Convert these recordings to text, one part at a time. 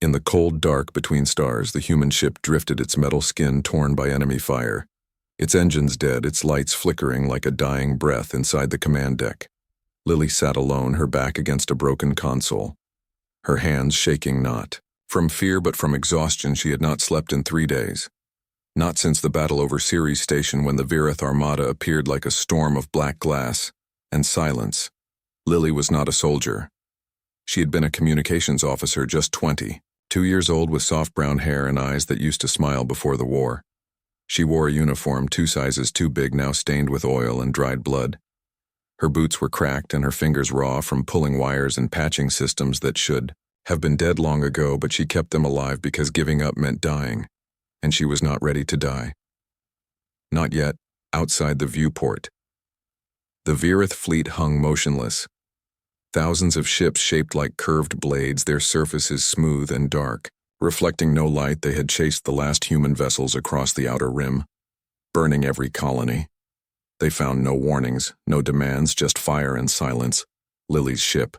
In the cold dark between stars, the human ship drifted, its metal skin torn by enemy fire. Its engines dead, its lights flickering like a dying breath inside the command deck. Lily sat alone, her back against a broken console. Her hands shaking not from fear but from exhaustion. She had not slept in 3 days. Not since the battle over Ceres Station, when the Virith Armada appeared like a storm of black glass and silence. Lily was not a soldier. She had been a communications officer, just 20, 2 years old, with soft brown hair and eyes that used to smile before the war. She wore a uniform 2 sizes too big, now stained with oil and dried blood. Her boots were cracked and her fingers raw from pulling wires and patching systems that should have been dead long ago, but she kept them alive because giving up meant dying, and she was not ready to die. Not yet. Outside the viewport, the Virith fleet hung motionless. Thousands of ships shaped like curved blades, their surfaces smooth and dark. Reflecting no light, they had chased the last human vessels across the outer rim, burning every colony. They found no warnings, no demands, just fire and silence. Lily's ship.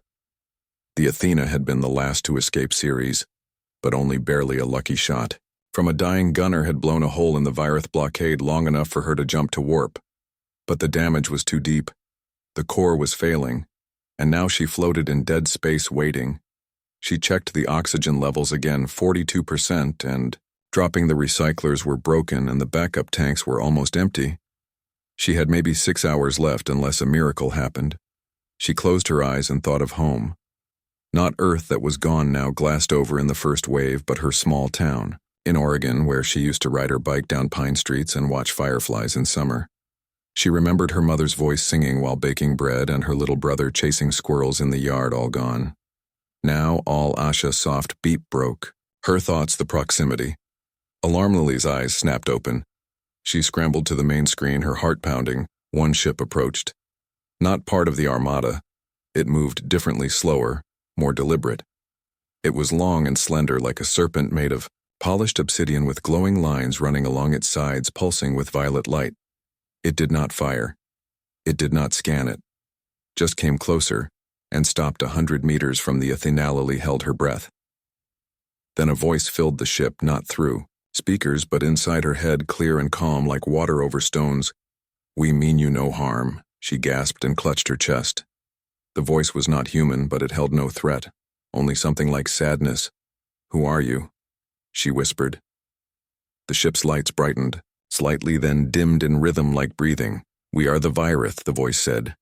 The Athena had been the last to escape Ceres, but only barely a lucky shot. From a dying gunner had blown a hole in the Virith blockade long enough for her to jump to warp. But the damage was too deep. The core was failing, and now she floated in dead space waiting. She checked the oxygen levels again, 42%, and dropping the recyclers were broken and the backup tanks were almost empty. She had maybe 6 hours left unless a miracle happened. She closed her eyes and thought of home. Not Earth that was gone now, glassed over in the first wave, but her small town in Oregon, where she used to ride her bike down pine streets and watch fireflies in summer. She remembered her mother's voice singing while baking bread and her little brother chasing squirrels in the yard, all gone. Now all Asha's soft beep broke. Her thoughts, the proximity. Alarm. Lily's eyes snapped open. She scrambled to the main screen, her heart pounding. One ship approached. Not part of the Armada. It moved differently, slower, more deliberate. It was long and slender, like a serpent made of polished obsidian with glowing lines running along its sides, pulsing with violet light. It did not fire. It did not scan it. Just came closer and stopped 100 meters from the Athena. Lily held her breath. Then a voice filled the ship, not through speakers but inside her head, clear and calm like water over stones. "We mean you no harm," she gasped and clutched her chest. The voice was not human, but it held no threat, only something like sadness. "Who are you?" she whispered. The ship's lights brightened, slightly, then dimmed in rhythm like breathing. "We are the Virith," the voice said.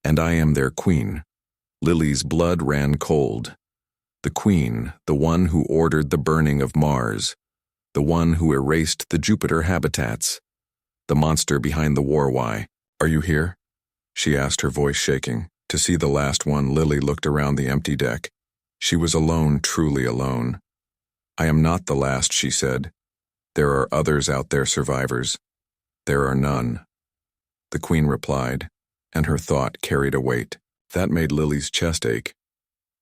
"And I am their queen." Lily's blood ran cold. The queen, the one who ordered the burning of Mars, the one who erased the Jupiter habitats, the monster behind the war. "Why are you here?" she asked, her voice shaking. To see the last one, Lily looked around the empty deck. She was alone, truly alone. "I am not the last," she said. "There are others out there, survivors." "There are none," the queen replied, and her thought carried a weight. That made Lily's chest ache.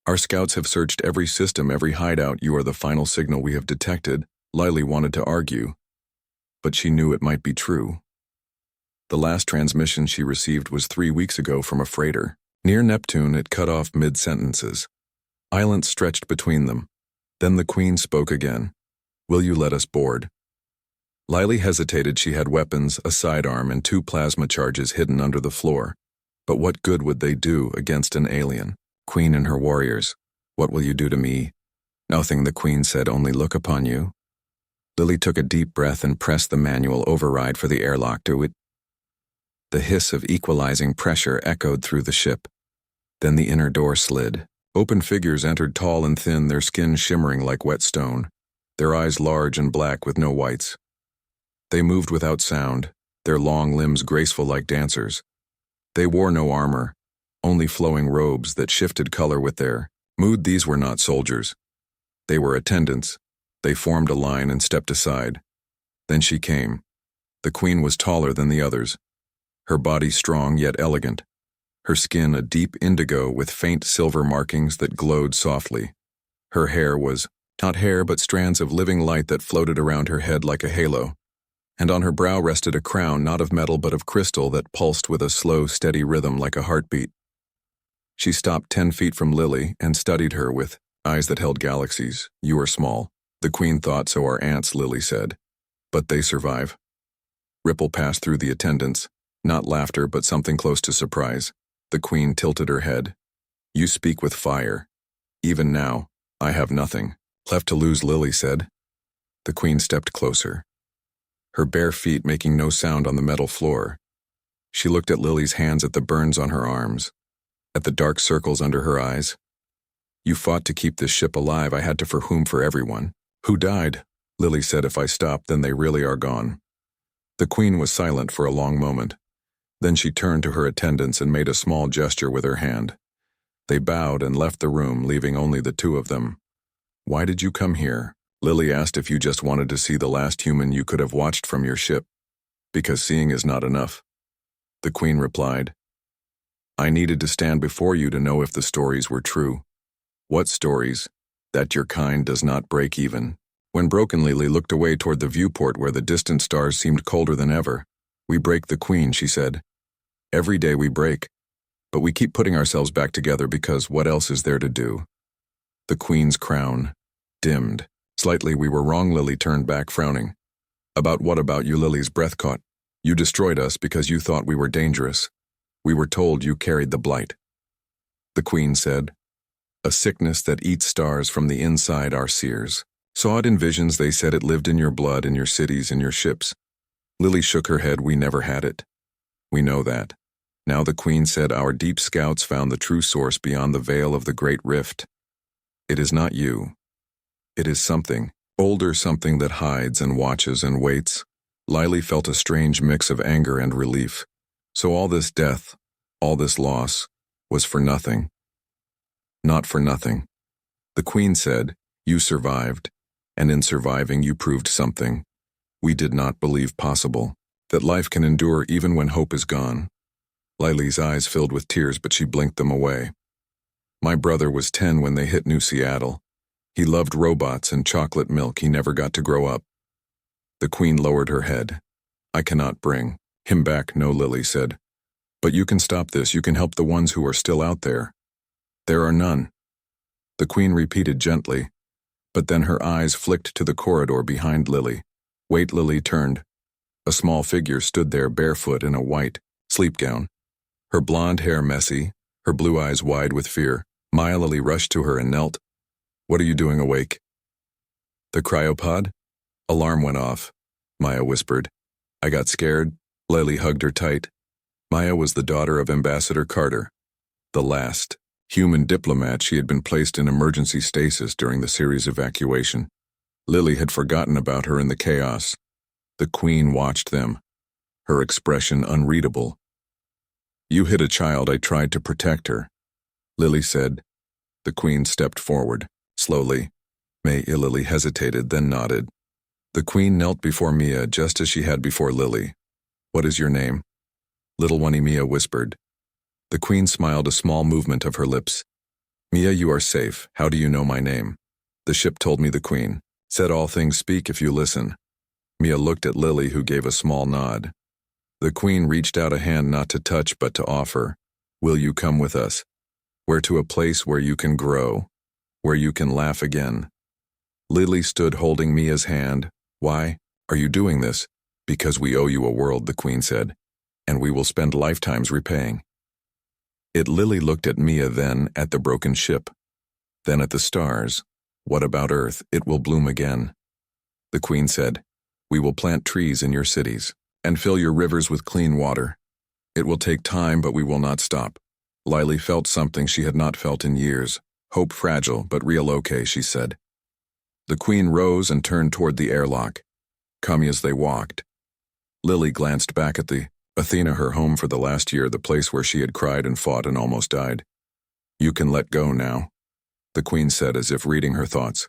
"Our scouts have searched every system, every hideout. You are the final signal we have detected." Lily wanted to argue, but she knew it might be true. The last transmission she received was 3 weeks ago from a freighter. Near Neptune, it cut off mid-sentences. Islands stretched between them. Then the queen spoke again. "Will you let us board?" Lily hesitated. She had weapons, a sidearm, and 2 plasma charges hidden under the floor. But what good would they do against an alien? Queen and her warriors. "What will you do to me?" "Nothing," the queen said, "only look upon you." Lily took a deep breath and pressed the manual override for the airlock to it. The hiss of equalizing pressure echoed through the ship. Then the inner door slid. Open figures entered, tall and thin, their skin shimmering like wet stone, their eyes large and black with no whites. They moved without sound, their long limbs graceful like dancers. They wore no armor, only flowing robes that shifted color with their mood. These were not soldiers. They were attendants. They formed a line and stepped aside. Then she came. The queen was taller than the others, her body strong yet elegant, her skin a deep indigo with faint silver markings that glowed softly. Her hair was not hair but strands of living light that floated around her head like a halo, and on her brow rested a crown not of metal but of crystal that pulsed with a slow, steady rhythm like a heartbeat. She stopped 10 feet from Lily and studied her with Eyes that held galaxies. You are small. The Queen thought so are ants, Lily said. But they survive. Ripple passed through the attendants. Not laughter, but something close to surprise. The Queen tilted her head. You speak with fire. Even now, I have nothing left to lose, Lily said. The Queen stepped closer, her bare feet making no sound on the metal floor. She looked at Lily's hands, at the burns on her arms, at the dark circles under her eyes. You fought to keep this ship alive. I had to, for whom? For everyone. Who died? Lily said. If I stop, then they really are gone. The Queen was silent for a long moment. Then she turned to her attendants and made a small gesture with her hand. They bowed and left the room, leaving only the two of them. Why did you come here? Lily asked. If you just wanted to see the last human you could have watched from your ship. Because seeing is not enough. The Queen replied. I needed to stand before you to know if the stories were true. What stories? That your kind does not break even. When broken, Lily looked away toward the viewport where the distant stars seemed colder than ever. We break, the Queen, she said. Every day we break. But we keep putting ourselves back together because what else is there to do? The Queen's crown dimmed. Slightly. We were wrong, Lily turned back, frowning. About what? About you? Lily's breath caught. You destroyed us because you thought we were dangerous. We were told you carried the blight. The Queen said. A sickness that eats stars from the inside. Our seers saw it in visions. They said it lived in your blood, in your cities, in your ships. Lily shook her head. We never had it. We know that. Now the Queen said. Our deep scouts found the true source beyond the veil of the Great Rift. It is not you. It is something older, something that hides and watches and waits. Lily felt a strange mix of anger and relief. So all this death, all this loss, was for nothing. Not for nothing. The Queen said, you survived, and in surviving you proved something we did not believe possible, that life can endure even when hope is gone. Lily's eyes filled with tears, but she blinked them away. My brother was 10 when they hit New Seattle. He loved robots and chocolate milk. He never got to grow up. The Queen lowered her head. I cannot bring him back. No, Lily said. But you can stop this. You can help the ones who are still out there. There are none. The Queen repeated gently, but then her eyes flicked to the corridor behind Lily. Wait, Lily turned. A small figure stood there, barefoot in a white sleep gown. Her blonde hair messy, her blue eyes wide with fear. Lily rushed to her and knelt. What are you doing awake? The cryopod? Alarm went off, Maya whispered. I got scared. Lily hugged her tight. Maya was the daughter of Ambassador Carter, the last human diplomat. She had been placed in emergency stasis during the series evacuation. Lily had forgotten about her in the chaos. The Queen watched them, her expression unreadable. You hit a child. I tried to protect her, Lily said. The Queen stepped forward, slowly. Lily hesitated, then nodded. The Queen knelt before Mia just as she had before Lily. What is your name? Little one, Mia whispered. The Queen smiled, a small movement of her lips. Mia, you are safe. How do you know my name? The ship told me, the Queen said. All things speak if you listen. Mia looked at Lily, who gave a small nod. The Queen reached out a hand, not to touch but to offer. Will you come with us? Where? To a place where you can grow, where you can laugh again. Lily stood holding Mia's hand. Why are you doing this? Because we owe you a world, the Queen said, and we will spend lifetimes repaying it. Lily looked at Mia, then at the broken ship, then at the stars. What about Earth? It will bloom again. The Queen said, we will plant trees in your cities and fill your rivers with clean water. It will take time, but we will not stop. Lily felt something she had not felt in years. Hope, fragile, but real. Okay, she said. The Queen rose and turned toward the airlock. Come. As they walked, Lily glanced back at the Athena, her home for the last year, the place where she had cried and fought and almost died. You can let go now, the Queen said, as if reading her thoughts.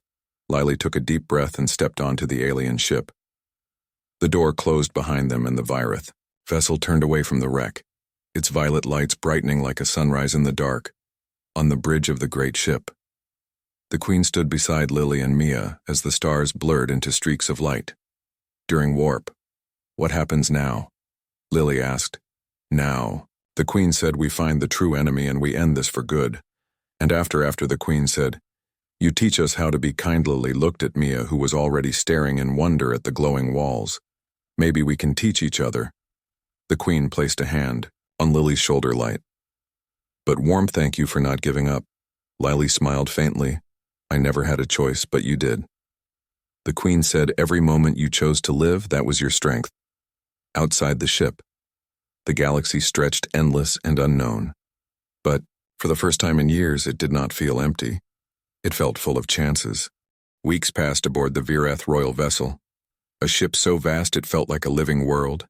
Lily took a deep breath and stepped onto the alien ship. The door closed behind them, and the Virith vessel turned away from the wreck, its violet lights brightening like a sunrise in the dark, on the bridge of the great ship. The Queen stood beside Lily and Mia as the stars blurred into streaks of light. During warp. What happens now? Lily asked. Now, the Queen said, we find the true enemy and we end this for good. And after, the Queen said, You teach us how to be kindly looked at Mia, who was already staring in wonder at the glowing walls. Maybe we can teach each other. The Queen placed a hand on Lily's shoulder light. But warm thank you for not giving up. Lily smiled faintly. I never had a choice, but you did. The Queen said every moment you chose to live, that was your strength. Outside the ship, the galaxy stretched endless and unknown. But, for the first time in years, it did not feel empty. It felt full of chances. Weeks passed aboard the Virath royal vessel, a ship so vast it felt like a living world.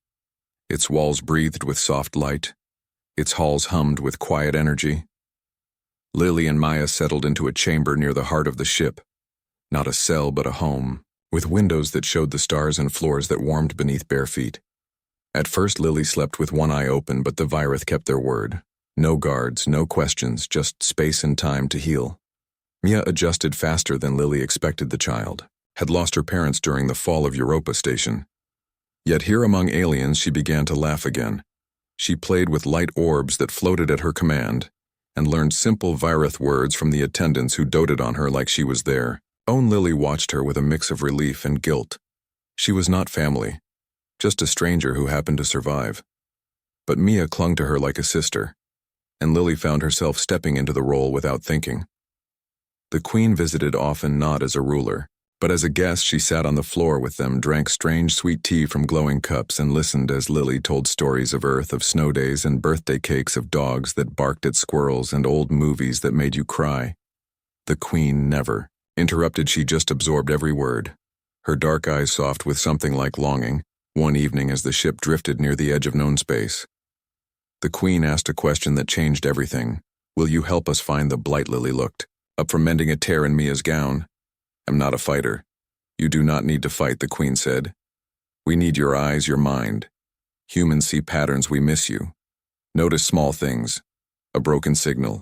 Its walls breathed with soft light. Its halls hummed with quiet energy. Lily and Maya settled into a chamber near the heart of the ship. Not a cell, but a home, with windows that showed the stars and floors that warmed beneath bare feet. At first, Lily slept with one eye open, but the Virath kept their word. No guards, no questions, just space and time to heal. Mia adjusted faster than Lily expected. The child had lost her parents during the fall of Europa Station. Yet here among aliens she began to laugh again. She played with light orbs that floated at her command, and learned simple Virath words from the attendants who doted on her like she was there. Own Lily watched her with a mix of relief and guilt. She was not family, just a stranger who happened to survive. But Mia clung to her like a sister, and Lily found herself stepping into the role without thinking. The Queen visited often, not as a ruler, but as a guest. She sat on the floor with them, drank strange sweet tea from glowing cups, and listened as Lily told stories of Earth, of snow days and birthday cakes, of dogs that barked at squirrels and old movies that made you cry. The Queen never interrupted. She just absorbed every word, her dark eyes soft with something like longing. One evening, as the ship drifted near the edge of known space, the Queen asked a question that changed everything. Will you help us find the blight? Lily looked up from mending a tear in Mia's gown. I'm not a fighter. You do not need to fight, the Queen said. We need your eyes, your mind. Humans see patterns. We miss you. Notice small things. A broken signal.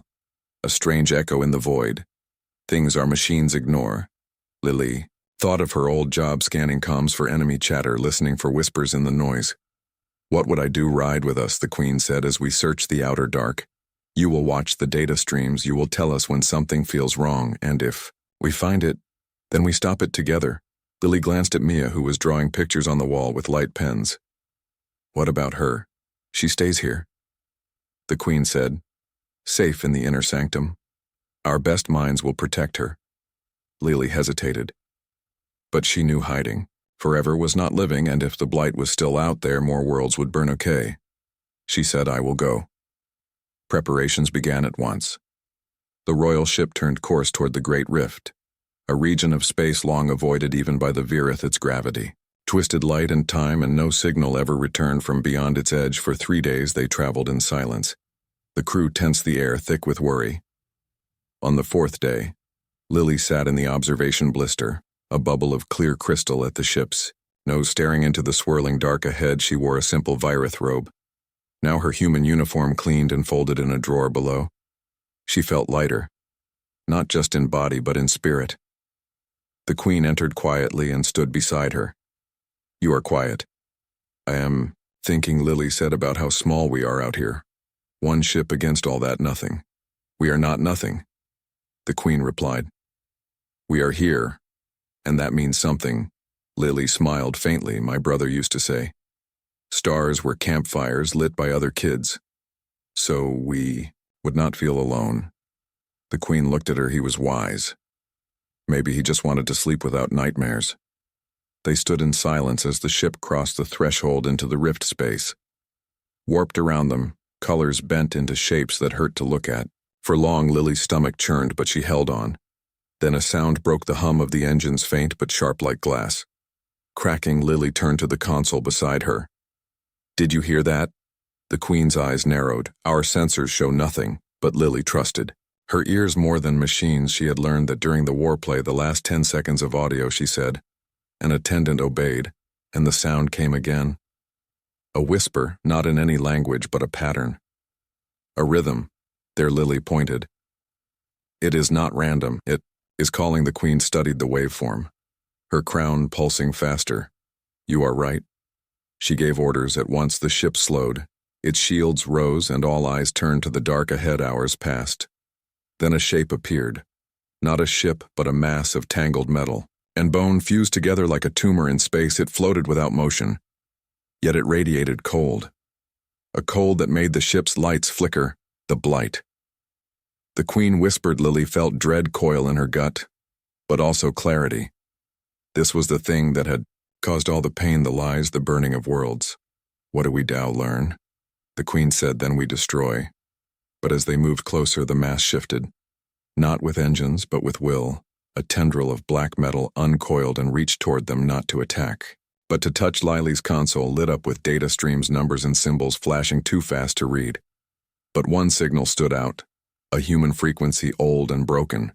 A strange echo in the void. Things our machines ignore. Lily thought of her old job, scanning comms for enemy chatter, listening for whispers in the noise. What would I do? Ride with us, the Queen said, as we search the outer dark. You will watch the data streams. You will tell us when something feels wrong, and if we find it, then we stop it together. Lily glanced at Mia, who was drawing pictures on the wall with light pens. What about her? She stays here, the Queen said, safe in the inner sanctum. Our best minds will protect her. Lily hesitated. But she knew hiding forever was not living, and if the blight was still out there, more worlds would burn. Okay. She said, I will go. Preparations began at once. The royal ship turned course toward the Great Rift, a region of space long avoided even by the Virath. Its gravity twisted light and time, and no signal ever returned from beyond its edge. For 3 days they traveled in silence. The crew tensed, the air thick with worry. On the 4th day, Lily sat in the observation blister, a bubble of clear crystal at the ship's nose, staring into the swirling dark ahead. She wore a simple Virath robe, now her human uniform cleaned and folded in a drawer below. She felt lighter, not just in body but in spirit. The Queen entered quietly and stood beside her. You are quiet. I am thinking, Lily said, about how small we are out here. One ship against all that nothing. We are not nothing, the Queen replied. We are here, and that means something. Lily smiled faintly. My brother used to say. Stars were campfires lit by other kids, so we would not feel alone. The Queen looked at her. He was wise. Maybe he just wanted to sleep without nightmares. They stood in silence as the ship crossed the threshold into the rift space. Warped around them, colors bent into shapes that hurt to look at. For long, Lily's stomach churned, but she held on. Then a sound broke the hum of the engines, faint but sharp like glass. Cracking, Lily turned to the console beside her. Did you hear that? The Queen's eyes narrowed. Our sensors show nothing, but Lily trusted. Her ears more than machines. She had learned that during the warplay, the last 10 seconds of audio, she said. An attendant obeyed, and the sound came again. A whisper, not in any language, but a pattern. A rhythm. There, Lily pointed. It is not random. It is calling. The Queen studied the waveform, her crown pulsing faster. You are right. She gave orders. At once the ship slowed. Its shields rose, and all eyes turned to the dark ahead. Hours passed. Then a shape appeared. Not a ship, but a mass of tangled metal and bone fused together like a tumor in space. It floated without motion, yet it radiated cold. A cold that made the ship's lights flicker, the blight. The Queen whispered. Lily felt dread coil in her gut, but also clarity. This was the thing that had caused all the pain, the lies, the burning of worlds. What do we now learn? The Queen said, then we destroy. But as they moved closer, the mass shifted. Not with engines, but with will. A tendril of black metal uncoiled and reached toward them, not to attack, but to touch. Lily's console lit up with data streams, numbers and symbols flashing too fast to read. But one signal stood out, a human frequency, old and broken.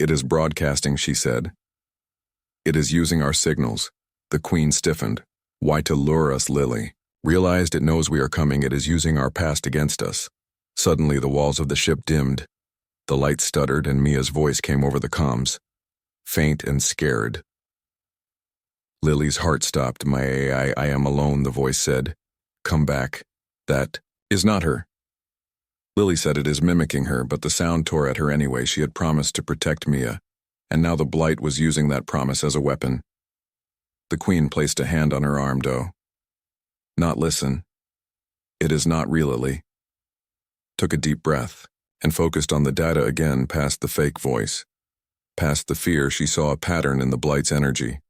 It is broadcasting, she said. It is using our signals. The Queen stiffened. Why? To lure us, Lily realized. It knows we are coming. It is using our past against us. Suddenly the walls of the ship dimmed. The light stuttered and Mia's voice came over the comms, faint and scared. Lily's heart stopped. My AI, I am alone, the voice said. Come back. That is not her. Lily said, it is mimicking her, but the sound tore at her anyway. She had promised to protect Mia, and now the blight was using that promise as a weapon. The Queen placed a hand on her arm. Do not listen. It is not real. Lily took a deep breath and focused on the data again, past the fake voice. Past the fear, she saw a pattern in the blight's energy,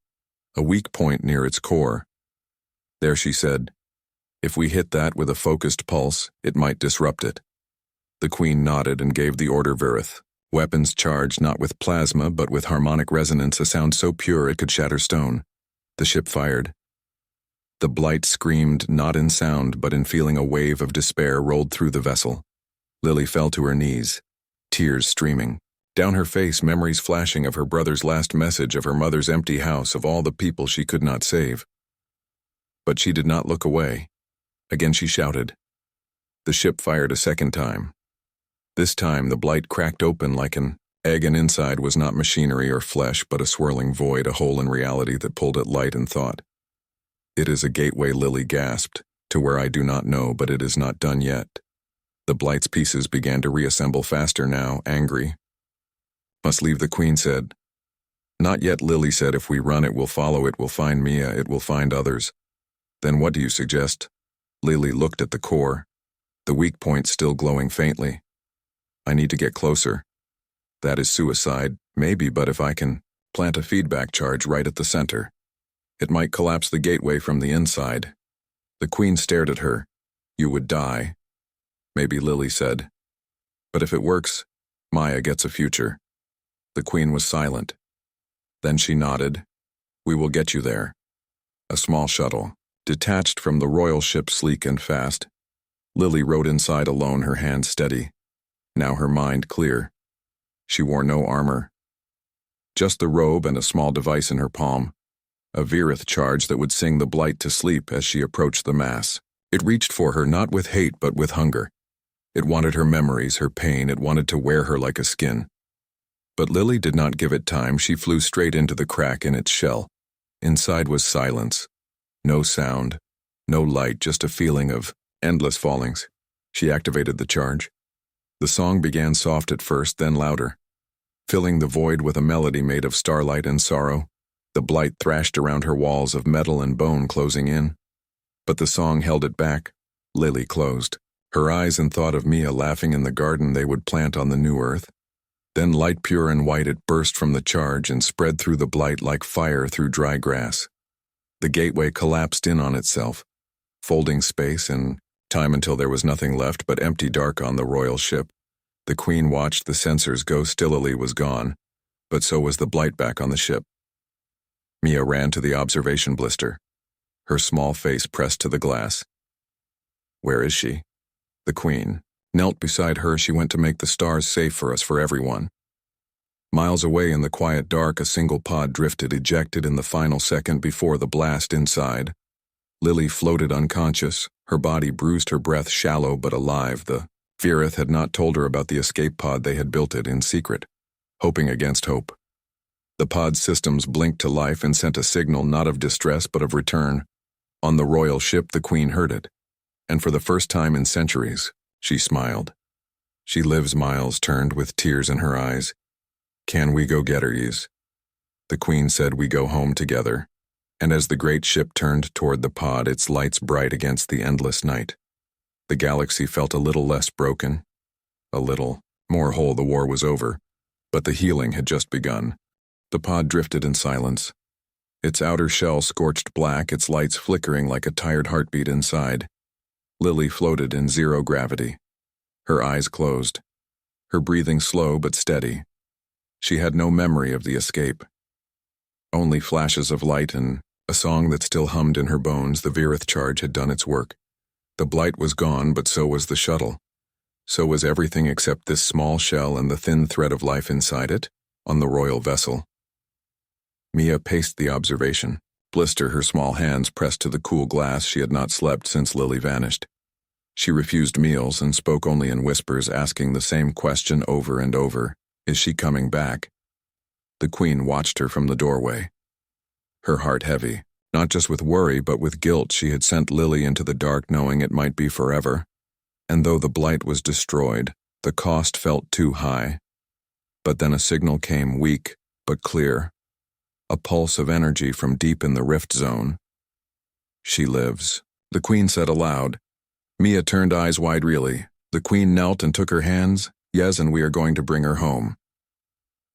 a weak point near its core. There, she said, if we hit that with a focused pulse, it might disrupt it. The Queen nodded and gave the order. Virith. Weapons charged not with plasma but with harmonic resonance, a sound so pure it could shatter stone. The ship fired. The blight screamed, not in sound but in feeling. A wave of despair rolled through the vessel. Lily fell to her knees, tears streaming down her face, memories flashing of her brother's last message, of her mother's empty house, of all the people she could not save. But she did not look away. Again she shouted. The ship fired a second time. This time the blight cracked open like an egg, and inside was not machinery or flesh, but a swirling void, a hole in reality that pulled at light and thought. It is a gateway, Lily gasped, to where I do not know, but it is not done yet. The blight's pieces began to reassemble faster now, angry. Must leave, the Queen said. Not yet, Lily said. If we run, it will follow. It will find Mia. It will find others. Then what do you suggest? Lily looked at the core, the weak point still glowing faintly. I need to get closer. That is suicide, maybe, but if I can plant a feedback charge right at the center, it might collapse the gateway from the inside. The Queen stared at her. You would die. Maybe, Lily said. But if it works, Maya gets a future. The Queen was silent. Then she nodded. We will get you there. A small shuttle, detached from the royal ship, sleek and fast. Lily rode inside alone, her hand steady. Now her mind clear. She wore no armor. Just the robe and a small device in her palm. A Virith charge that would sing the blight to sleep as she approached the mass. It reached for her not with hate but with hunger. It wanted her memories, her pain. It wanted to wear her like a skin. But Lily did not give it time. She flew straight into the crack in its shell. Inside was silence. No sound, no light, just a feeling of endless fallings. She activated the charge. The song began soft at first, then louder, filling the void with a melody made of starlight and sorrow. The blight thrashed around her walls of metal and bone, closing in. But the song held it back. Lily closed her eyes and thought of Mia laughing in the garden they would plant on the new earth. Then, light pure and white, it burst from the charge and spread through the blight like fire through dry grass. The gateway collapsed in on itself, folding space and time until there was nothing left but empty dark on the royal ship. The Queen watched the sensors go still. Lily was gone, but so was the blight back on the ship. Mia ran to the observation blister, her small face pressed to the glass. Where is she? The Queen knelt beside her. She went to make the stars safe for us, for everyone. Miles away in the quiet dark, a single pod drifted, ejected in the final second before the blast inside. Lily floated unconscious, her body bruised, her breath shallow but alive. The Virith had not told her about the escape pod. They had built it in secret, hoping against hope. The pod's systems blinked to life and sent a signal not of distress but of return. On the royal ship, the Queen heard it, and for the first time in centuries, she smiled. She lives, Miles turned with tears in her eyes. Can we go get her, Yves? The Queen said we go home together, and as the great ship turned toward the pod, its lights bright against the endless night, the galaxy felt a little less broken, a little more whole. The war was over, but the healing had just begun. The pod drifted in silence, its outer shell scorched black, its lights flickering like a tired heartbeat inside. Lily floated in zero gravity, her eyes closed, her breathing slow but steady. She had no memory of the escape. Only flashes of light and a song that still hummed in her bones. The Virith charge had done its work. The blight was gone, but so was the shuttle. So was everything except this small shell and the thin thread of life inside it, on the royal vessel. Mia paced the observation, blister her small hands pressed to the cool glass. She had not slept since Lily vanished. She refused meals and spoke only in whispers, asking the same question over and over. Is she coming back? The Queen watched her from the doorway, her heart heavy, not just with worry but with guilt. She had sent Lily into the dark knowing it might be forever, and though the blight was destroyed, the cost felt too high. But then a signal came, weak but clear, a pulse of energy from deep in the rift zone. She lives, the Queen said aloud. Mia turned eyes wide. Really? The Queen knelt and took her hands. Yes, and we are going to bring her home.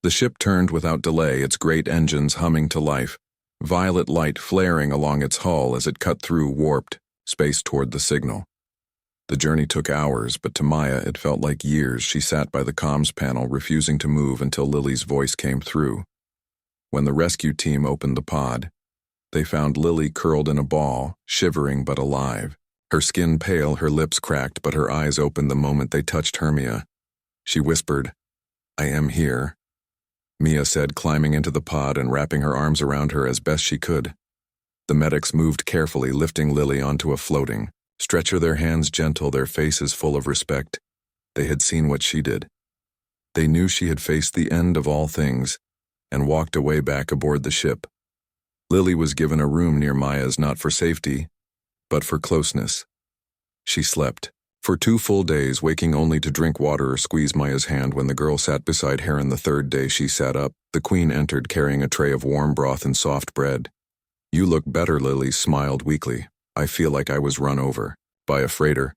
The ship turned without delay, its great engines humming to life, violet light flaring along its hull as it cut through warped space toward the signal. The journey took hours, but to Maya it felt like years. She sat by the comms panel, refusing to move until Lily's voice came through. When the rescue team opened the pod, they found Lily curled in a ball, shivering but alive. Her skin pale, her lips cracked, but her eyes opened the moment they touched Hermia. She whispered, "I am here," Mia said, climbing into the pod and wrapping her arms around her as best she could. The medics moved carefully, lifting Lily onto a floating stretcher, their hands gentle, their faces full of respect. They had seen what she did. They knew she had faced the end of all things and walked away back aboard the ship. Lily was given a room near Maya's, not for safety, but for closeness. She slept for 2 full days, waking only to drink water or squeeze Maya's hand when the girl sat beside Heron. The 3rd day she sat up. The Queen entered carrying a tray of warm broth and soft bread. "You look better," Lily smiled weakly. "I feel like I was run over by a freighter."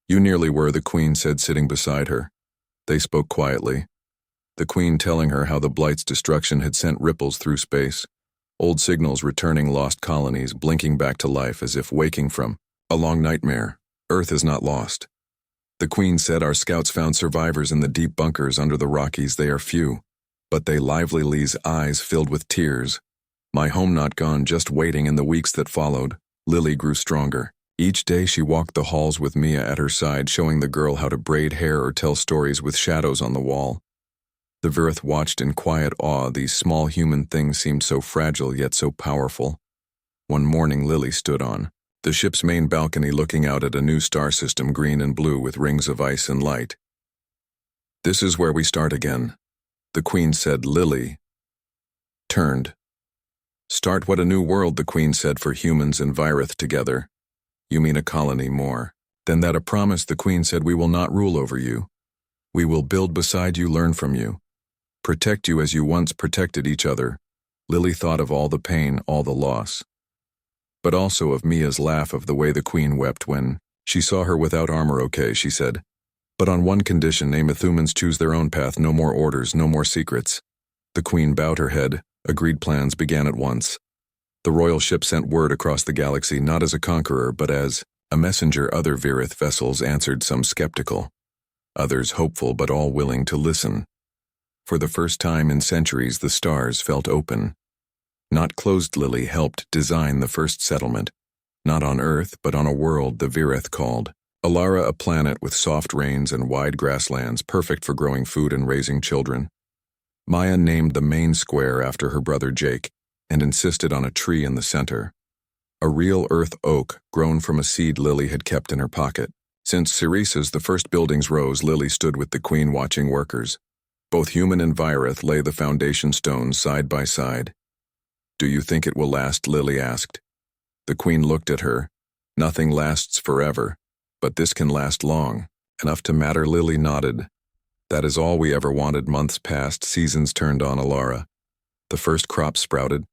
"You nearly were," the Queen said, sitting beside her. They spoke quietly, the Queen telling her how the Blight's destruction had sent ripples through space, old signals returning, lost colonies blinking back to life as if waking from a long nightmare. "Earth is not lost," the Queen said. "Our scouts found survivors in the deep bunkers under the Rockies. They are few, but they lively." Lee's eyes filled with tears. "My home not gone, just waiting." In the weeks that followed, Lily grew stronger. Each day she walked the halls with Mia at her side, showing the girl how to braid hair or tell stories with shadows on the wall. The Virith watched in quiet awe. These small human things seemed so fragile yet so powerful. One morning Lily stood on the ship's main balcony, looking out at a new star system, green and blue with rings of ice and light. "This is where we start again," the Queen said. Lily turned. "Start what? A new world," the Queen said, "for humans and Virith together." "You mean a colony more than that?" "A promise," the Queen said. "We will not rule over you. We will build beside you, learn from you, protect you as you once protected each other." Lily thought of all the pain, all the loss, but also of Mia's laugh, of the way the Queen wept when she saw her without armor. "Okay," she said, "but on one condition. Namath humans choose their own path. No more orders, no more secrets." The Queen bowed her head. Agreed. Plans began at once. The royal ship sent word across the galaxy, not as a conqueror, but as a messenger. Other Virith vessels answered, some skeptical, others hopeful, but all willing to listen. For the first time in centuries, the stars felt open, not closed. Lily helped design the first settlement, not on Earth, but on a world the Virith called Alara, a planet with soft rains and wide grasslands, perfect for growing food and raising children. Maya named the main square after her brother Jake and insisted on a tree in the center, a real earth oak grown from a seed Lily had kept in her pocket. Since Ceresa's, the first buildings rose, Lily stood with the Queen watching workers. Both human and Virith lay the foundation stones side by side. "Do you think it will last?" Lily asked. The Queen looked at her. "Nothing lasts forever, but this can last long, enough to matter." Lily nodded. That is all we ever wanted. Months passed, seasons turned on Alara. The first crop sprouted.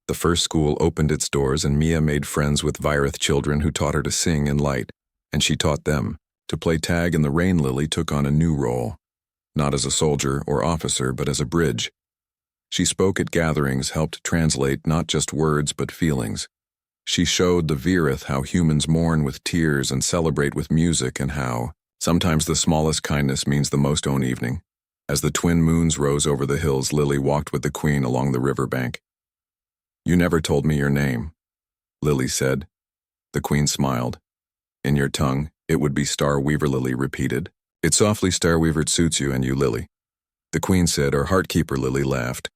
The first school opened its doors, and Mia made friends with Virith children who taught her to sing in light, and she taught them. To play tag in the rain, Lily took on a new role. Not as a soldier or officer, but as a bridge. She spoke at gatherings, helped translate not just words but feelings. She showed the Virith how humans mourn with tears and celebrate with music, and how sometimes the smallest kindness means the most own evening. As the twin moons rose over the hills, Lily walked with the queen along the riverbank. "You never told me your name," Lily said. The queen smiled. "In your tongue, it would be Starweaver," Lily repeated. "It softly Starweaver suits you and you, Lily." The queen said, "Our heartkeeper," Lily laughed.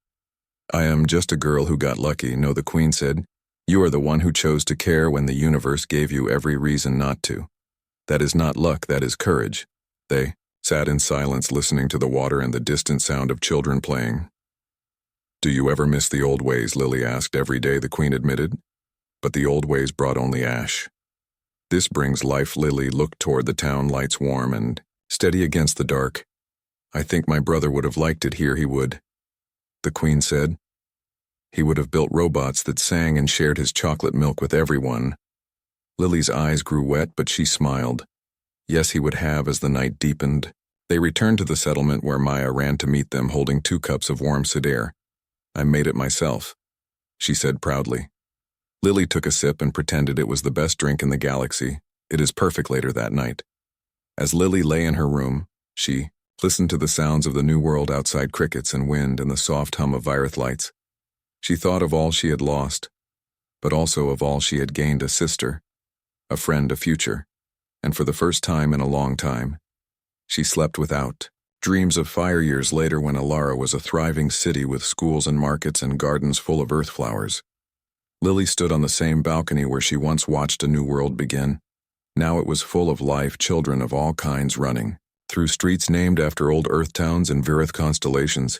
"I am just a girl who got lucky." "No," the queen said. "You are the one who chose to care when the universe gave you every reason not to. That is not luck, that is courage." They sat in silence, listening to the water and the distant sound of children playing. "Do you ever miss the old ways?" Lily asked. "Every day," the queen admitted. "But the old ways brought only ash. This brings life." Lily looked toward the town lights, warm and steady against the dark. "I think my brother would have liked it here." "He would," the queen said. "He would have built robots that sang and shared his chocolate milk with everyone." Lily's eyes grew wet, but she smiled. Yes, he would have. As the night deepened, they returned to the settlement, where Maya ran to meet them, holding 2 cups of warm cider. "I made it myself," she said proudly. Lily took a sip and pretended it was the best drink in the galaxy. "It is perfect." Later that night, as Lily lay in her room, she listened to the sounds of the new world outside, crickets and wind and the soft hum of Virith lights. She thought of all she had lost, but also of all she had gained: a sister, a friend, a future. And for the first time in a long time, she slept without dreams of fire. Years later, when Alara was a thriving city with schools and markets and gardens full of earth flowers, Lily stood on the same balcony where she once watched a new world begin. Now it was full of life, children of all kinds running through streets named after old earth towns and Virith constellations.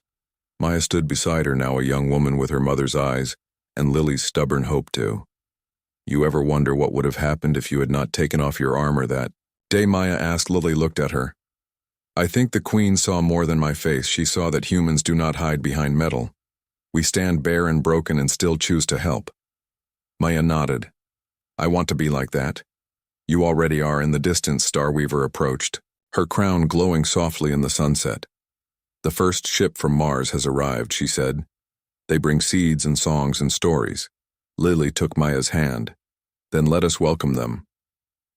Maya stood beside her, now a young woman with her mother's eyes and Lily's stubborn hope too. "You ever wonder what would have happened if you had not taken off your armor that day?" Maya asked. Lily looked at her. "I think the queen saw more than my face. She saw that humans do not hide behind metal. We stand bare and broken and still choose to help." Maya nodded. "I want to be like that." "You already are." In the distance, Starweaver approached, her crown glowing softly in the sunset. "The first ship from Mars has arrived," she said. "They bring seeds and songs and stories." Lily took Maya's hand. "Then let us welcome them."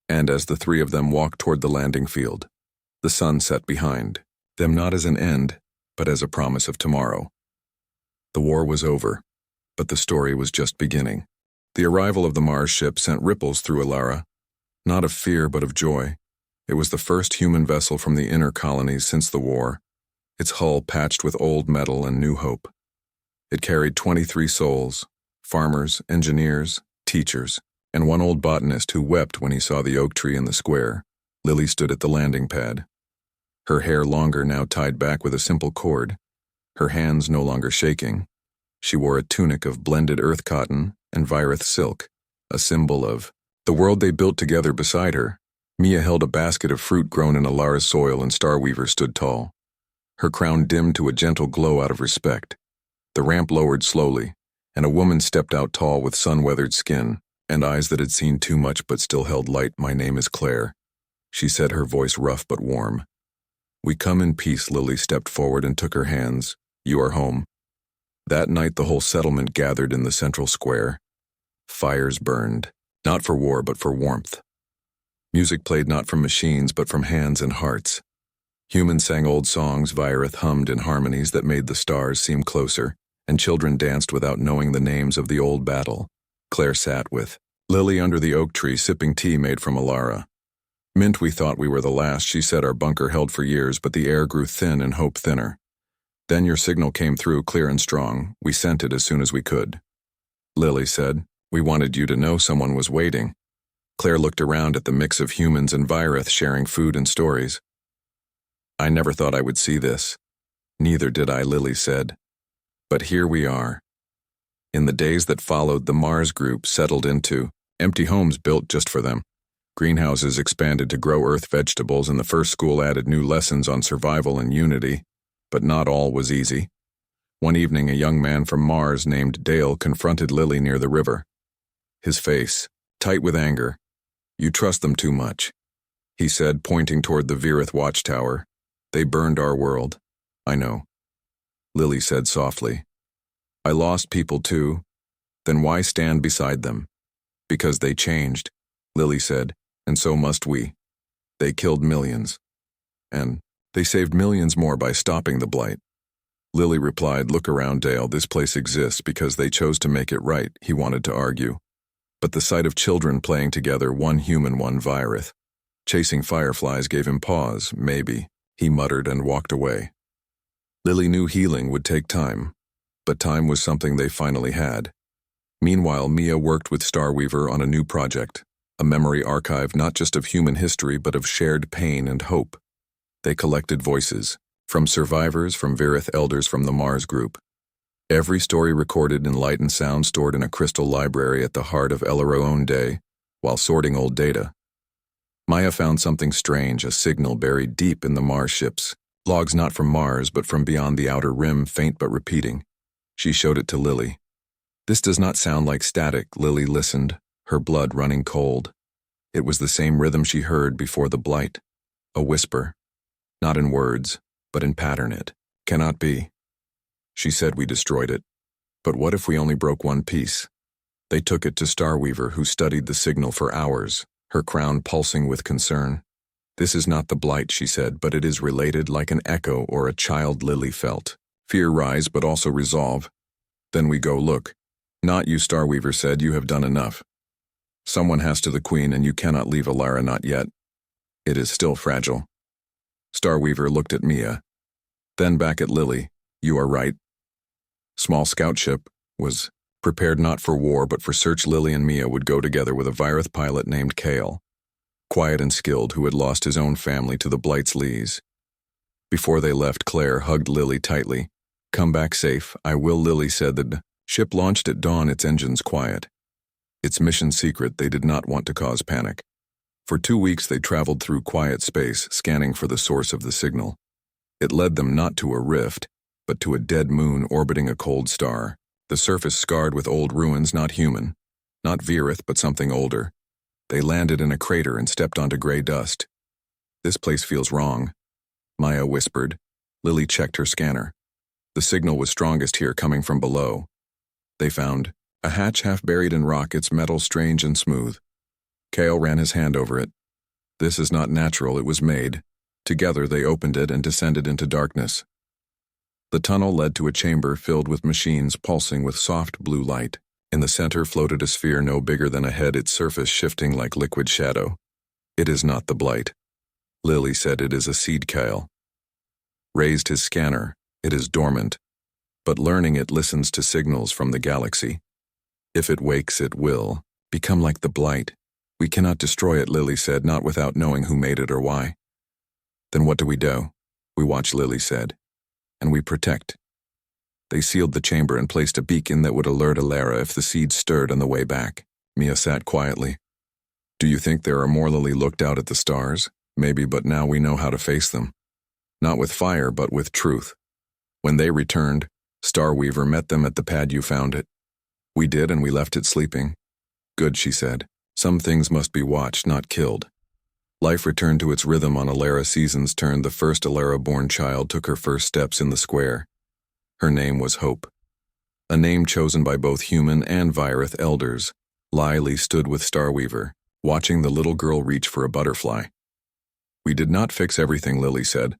And as the 3 of them walked toward the landing field, the sun set behind them, not as an end, but as a promise of tomorrow. The war was over, but the story was just beginning. The arrival of the Mars ship sent ripples through Alara, not of fear but of joy. It was the first human vessel from the inner colonies since the war, its hull patched with old metal and new hope. It carried 23 souls, farmers, engineers, teachers, and 1 old botanist who wept when he saw the oak tree in the square. Lily stood at the landing pad, her hair longer, now tied back with a simple cord, her hands no longer shaking. She wore a tunic of blended earth cotton and Virith silk, a symbol of the world they built together. Beside her, Mia held a basket of fruit grown in Alara's soil, and Starweaver stood tall, her crown dimmed to a gentle glow out of respect. The ramp lowered slowly, and a woman stepped out, tall with sun-weathered skin and eyes that had seen too much but still held light. "My name is Claire," she said, her voice rough but warm. "We come in peace." Lily stepped forward and took her hands. "You are home." That night the whole settlement gathered in the central square. Fires burned, not for war but for warmth. Music played not from machines but from hands and hearts. Humans sang old songs, Virith hummed in harmonies that made the stars seem closer, and children danced without knowing the names of the old battle. Claire sat with Lily under the oak tree, sipping tea made from Alara. "Mint, we thought we were the last," she said. "Our bunker held for years, but the air grew thin and hope thinner. Then your signal came through, clear and strong. We sent it as soon as we could." Lily said, "We wanted you to know someone was waiting." Claire looked around at the mix of humans and Virith sharing food and stories. "I never thought I would see this." "Neither did I," Lily said. "But here we are." In the days that followed, the Mars group settled into empty homes built just for them. Greenhouses expanded to grow earth vegetables, and the first school added new lessons on survival and unity. But not all was easy. One evening, a young man from Mars named Dale confronted Lily near the river. His face, tight with anger. "You trust them too much," he said, pointing toward the Virith watchtower. "They burned our world." "I know," Lily said softly. "I lost people too. Then why stand beside them?" "Because they changed," Lily said, "and so must we. They killed millions. And they saved millions more by stopping the blight." Lily replied, "Look around, Dale. This place exists because they chose to make it right," he wanted to argue. But the sight of children playing together, one human, one Virith, chasing fireflies, gave him pause. "Maybe," he muttered and walked away. Lily knew healing would take time, but time was something they finally had. Meanwhile, Mia worked with Starweaver on a new project, a memory archive not just of human history but of shared pain and hope. They collected voices, from survivors, from Virith elders, from the Mars group. Every story recorded in light and sound, stored in a crystal library at the heart of Elaro-Onde, while sorting old data. Maya found something strange, a signal buried deep in the Mars ships. Logs not from Mars, but from beyond the outer rim, faint but repeating. She showed it to Lily. "This does not sound like static." Lily listened, her blood running cold. It was the same rhythm she heard before the blight. A whisper. Not in words, but in pattern. "It cannot be." She said, "We destroyed it. But what if we only broke one piece?" They took it to Starweaver, who studied the signal for hours, her crown pulsing with concern. "This is not the blight," she said, "but it is related, like an echo or a child." Lily felt fear rise, but also resolve. "Then we go look." "Not you," Starweaver said. "You have done enough. Someone has to the Queen, and you cannot leave Alara, not yet. It is still fragile." Starweaver looked at Mia, then back at Lily. "You are right." Small scout ship was prepared not for war but for search. Lily and Mia would go together with a Virith pilot named Kale, quiet and skilled, who had lost his own family to the Blight's lees. Before they left, Claire hugged Lily tightly. "Come back safe." "I will." Lily said. The ship launched at dawn, its engines quiet. Its mission secret. They did not want to cause panic. For 2 weeks they traveled through quiet space, scanning for the source of the signal. It led them not to a rift, but to a dead moon orbiting a cold star, the surface scarred with old ruins, not human, not Virith, but something older. They landed in a crater and stepped onto gray dust. "This place feels wrong," Maya whispered. Lily checked her scanner. The signal was strongest here, coming from below. They found a hatch half buried in rock, its metal strange and smooth. Kale ran his hand over it. "This is not natural, it was made." Together they opened it and descended into darkness. The tunnel led to a chamber filled with machines pulsing with soft blue light. In the center floated a sphere no bigger than a head, its surface shifting like liquid shadow. "It is not the blight," Lily said. "It is a seed." Kale raised his scanner. "It is dormant, but learning, it listens to signals from the galaxy. If it wakes, it will become like the blight. We cannot destroy it," Lily said, "not without knowing who made it or why." "Then what do? "We watch," Lily said. "And we protect." They sealed the chamber and placed a beacon that would alert Alara if the seed stirred on the way back. Mia sat quietly. "Do you think there are more?" Lily looked out at the stars. "Maybe, but now we know how to face them. Not with fire, but with truth." When they returned, Starweaver met them at the pad. "You found it." "We did, and we left it sleeping." "Good," she said. "Some things must be watched, not killed." Life returned to its rhythm on Alara. Seasons turned. The first Alara-born child took her first steps in the square. Her name was Hope, a name chosen by both human and Virith elders. Lily stood with Starweaver, watching the little girl reach for a butterfly. "We did not fix everything," Lily said.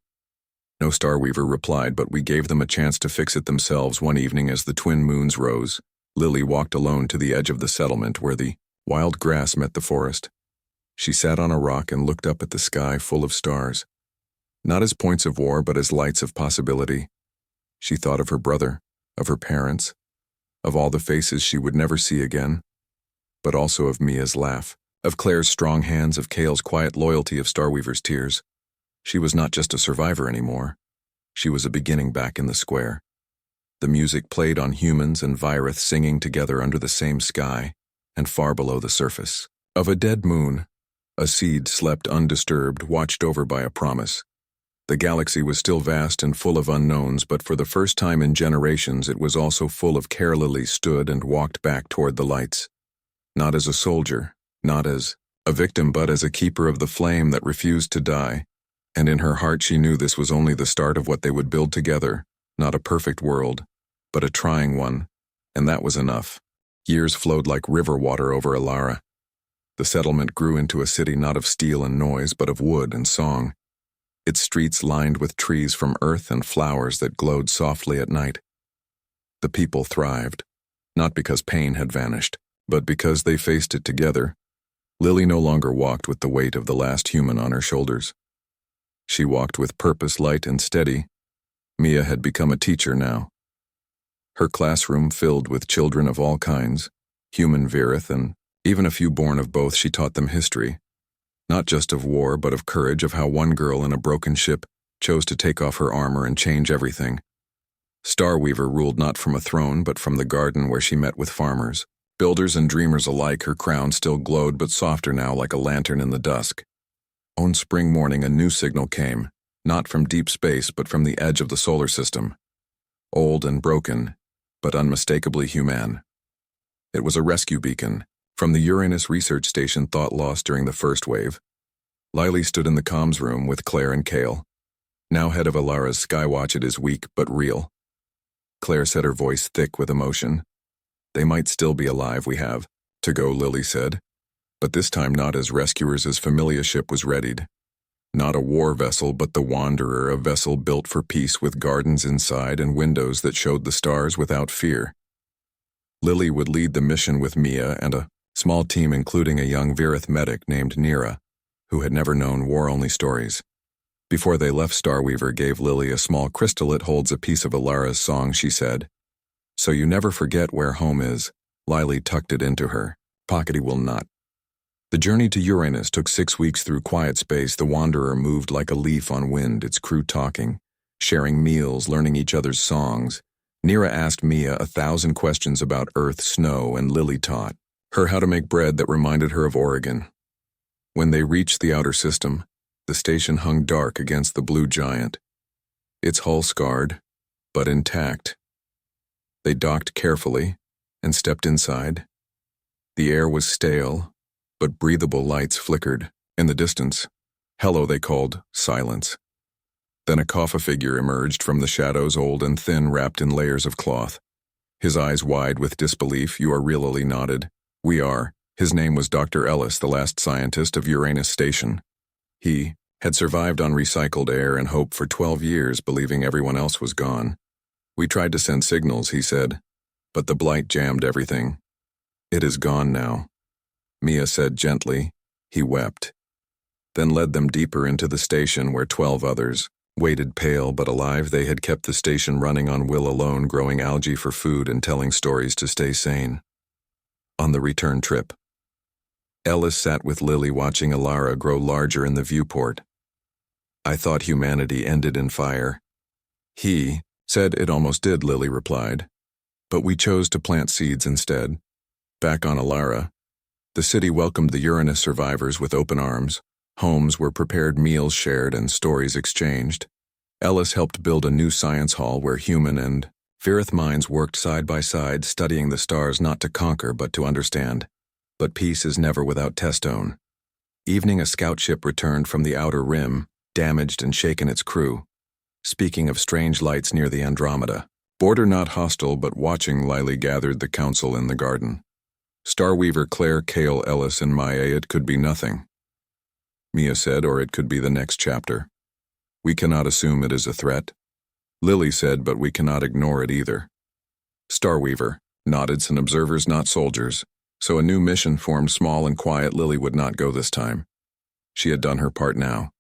"No," Starweaver replied, "but we gave them a chance to fix it themselves." One evening as the twin moons rose, Lily walked alone to the edge of the settlement where the wild grass met the forest. She sat on a rock and looked up at the sky full of stars, not as points of war, but as lights of possibility. She thought of her brother, of her parents, of all the faces she would never see again, but also of Mia's laugh, of Claire's strong hands, of Kale's quiet loyalty, of Starweaver's tears. She was not just a survivor anymore. She was a beginning back in the square. The music played on humans and Virith singing together under the same sky and far below the surface of a dead moon. A seed slept undisturbed, watched over by a promise. The galaxy was still vast and full of unknowns, but for the first time in generations it was also full of care. Lily stood and walked back toward the lights. Not as a soldier, not as a victim, but as a keeper of the flame that refused to die. And in her heart she knew this was only the start of what they would build together, not a perfect world, but a trying one, and that was enough. Years flowed like river water over Alara. The settlement grew into a city not of steel and noise, but of wood and song. Its streets lined with trees from earth and flowers that glowed softly at night. The people thrived, not because pain had vanished, but because they faced it together. Lily no longer walked with the weight of the last human on her shoulders. She walked with purpose, light and steady. Mia had become a teacher now. Her classroom filled with children of all kinds, human, Virith, and even a few born of both. She taught them history, not just of war, but of courage, of how one girl in a broken ship chose to take off her armor and change everything. Starweaver ruled not from a throne, but from the garden where she met with farmers, builders and dreamers alike. Her crown still glowed, but softer now, like a lantern in the dusk. On spring morning, a new signal came, not from deep space, but from the edge of the solar system. Old and broken, but unmistakably human. It was a rescue beacon from the Uranus research station thought lost during the first wave. Lily stood in the comms room with Claire and Kale. Now head of Alara's Skywatch, it is weak but real. Claire said, her voice thick with emotion. They might still be alive. We have to go, Lily said. But this time not as rescuers, as Familia ship was readied. Not a war vessel, but the Wanderer, a vessel built for peace with gardens inside and windows that showed the stars without fear. Lily would lead the mission with Mia and a small team, including a young Virith medic named Nira, who had never known war-only stories. Before they left, Starweaver gave Lily a small crystal. It holds a piece of Alara's song, she said. So you never forget where home is. Lily tucked it into her pocket. He will not. The journey to Uranus took 6 weeks through quiet space. The Wanderer moved like a leaf on wind, its crew talking, sharing meals, learning each other's songs. Nira asked Mia 1,000 questions about Earth, snow, and Lily taught her how to make bread that reminded her of Oregon. When they reached the outer system, the station hung dark against the blue giant, its hull scarred, but intact. They docked carefully and stepped inside. The air was stale, but breathable lights flickered. In the distance, hello they called, silence. Then a Kaffa figure emerged from the shadows, old and thin, wrapped in layers of cloth. His eyes wide with disbelief. You are real, Lily nodded. We are. His name was Dr. Ellis, the last scientist of Uranus Station. He had survived on recycled air and hope for 12 years, believing everyone else was gone. We tried to send signals, he said, but the blight jammed everything. It is gone now, Mia said gently. He wept, then led them deeper into the station where 12 others waited, pale but alive. They had kept the station running on will alone, growing algae for food and telling stories to stay sane. On the return trip, Ellis sat with Lily, watching Alara grow larger in the viewport. I thought humanity ended in fire. He said it almost did, Lily replied. But we chose to plant seeds instead. Back on Alara, the city welcomed the Uranus survivors with open arms. Homes were prepared, meals shared, and stories exchanged. Ellis helped build a new science hall where human and Virith minds worked side by side, studying the stars not to conquer but to understand. But peace is never without testone. Evening, a scout ship returned from the outer rim, damaged and shaken its crew. Speaking of strange lights near the Andromeda, border not hostile but watching, Lily gathered the council in the garden. Starweaver, Claire, Kale, Ellis, and Maya. It could be nothing, Mia said, or it could be the next chapter. We cannot assume it is a threat, Lily said, but we cannot ignore it either. Starweaver nodded. Some observers, not soldiers. So a new mission formed, small and quiet. Lily would not go this time. She had done her part now.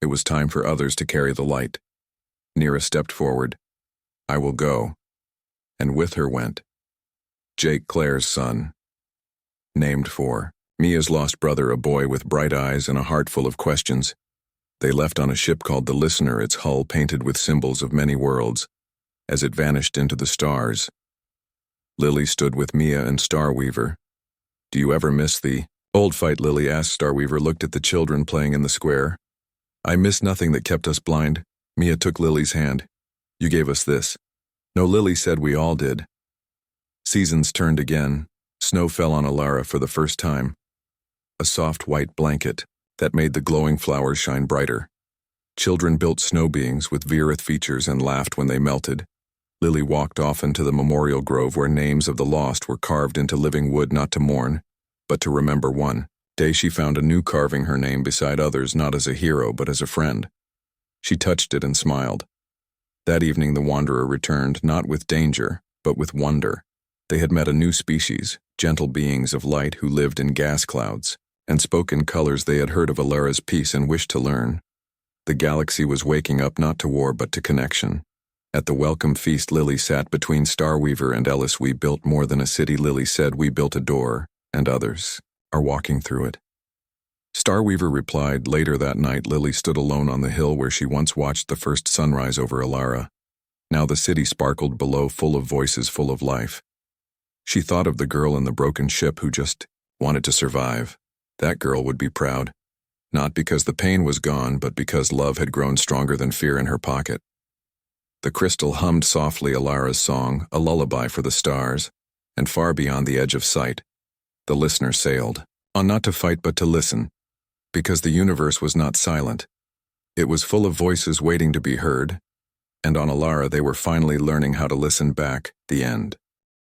It was time for others to carry the light. Nira stepped forward. I will go. And with her went Jake, Claire's son, named for Mia's lost brother, a boy with bright eyes and a heart full of questions. They left on a ship called the Listener, its hull painted with symbols of many worlds. As it vanished into the stars, Lily stood with Mia and Starweaver. Do you ever miss the Old fight, Lily asked. Starweaver looked at the children playing in the square. I missed nothing that kept us blind. Mia took Lily's hand. You gave us this. No, Lily said we all did. Seasons turned again. Snow fell on Alara for the first time. A soft white blanket that made the glowing flowers shine brighter. Children built snow beings with Virith features and laughed when they melted. Lily walked off into the memorial grove where names of the lost were carved into living wood, not to mourn, but to remember. One day she found a new carving, her name beside others, not as a hero but as a friend. She touched it and smiled. That evening the wanderer returned, not with danger, but with wonder. They had met a new species, gentle beings of light who lived in gas clouds, and spoke in colors they had heard of Alara's peace and wished to learn. The galaxy was waking up, not to war but to connection. At the welcome feast, Lily sat between Starweaver and Ellis. We built more than a city, Lily said. We built a door, and others are walking through it. Starweaver replied. Later that night, Lily stood alone on the hill where she once watched the first sunrise over Alara. Now the city sparkled below, full of voices, full of life. She thought of the girl in the broken ship who just wanted to survive. That girl would be proud. Not because the pain was gone, but because love had grown stronger than fear in her pocket. The crystal hummed softly Alara's song, a lullaby for the stars, and far beyond the edge of sight, the listener sailed, on not to fight but to listen, because the universe was not silent. It was full of voices waiting to be heard, and on Alara they were finally learning how to listen back. The end.